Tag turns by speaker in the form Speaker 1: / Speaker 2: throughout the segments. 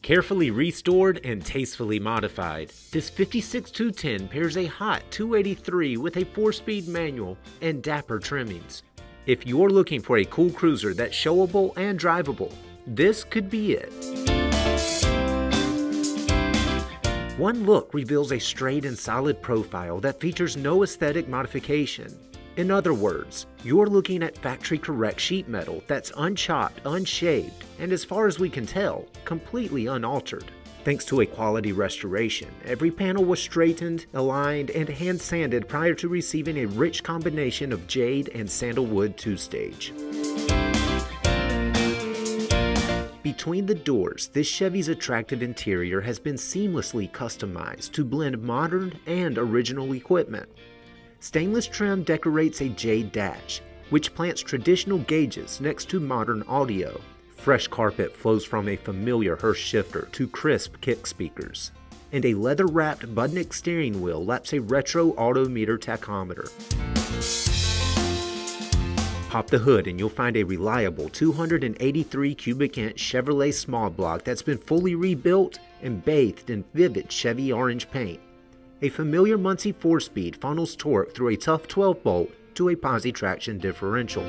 Speaker 1: Carefully restored and tastefully modified, this 56210 pairs a hot 283 with a 4-speed manual and dapper trimmings. If you're looking for a cool cruiser that's showable and drivable, this could be it. One look reveals a straight and solid profile that features no aesthetic modification. In other words, you're looking at factory-correct sheet metal that's unchopped, unshaved, and as far as we can tell, completely unaltered. Thanks to a quality restoration, every panel was straightened, aligned, and hand-sanded prior to receiving a rich combination of jade and sandalwood 2-stage. Between the doors, this Chevy's attractive interior has been seamlessly customized to blend modern and original equipment. Stainless trim decorates a jade dash, which plants traditional gauges next to modern audio. Fresh carpet flows from a familiar Hurst shifter to crisp kick speakers. And a leather-wrapped Budnik steering wheel laps a retro autometer tachometer. Pop the hood and you'll find a reliable 283 cubic inch Chevrolet small block that's been fully rebuilt and bathed in vivid Chevy orange paint. A familiar Muncie 4-speed funnels torque through a tough 12-bolt to a posi traction differential.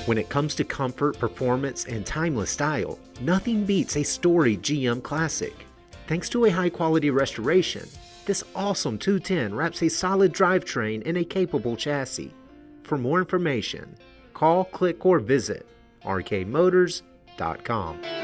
Speaker 1: When it comes to comfort, performance, and timeless style, nothing beats a storied GM classic. Thanks to a high-quality restoration, this awesome 210 wraps a solid drivetrain in a capable chassis. For more information, call, click, or visit rkmotors.com.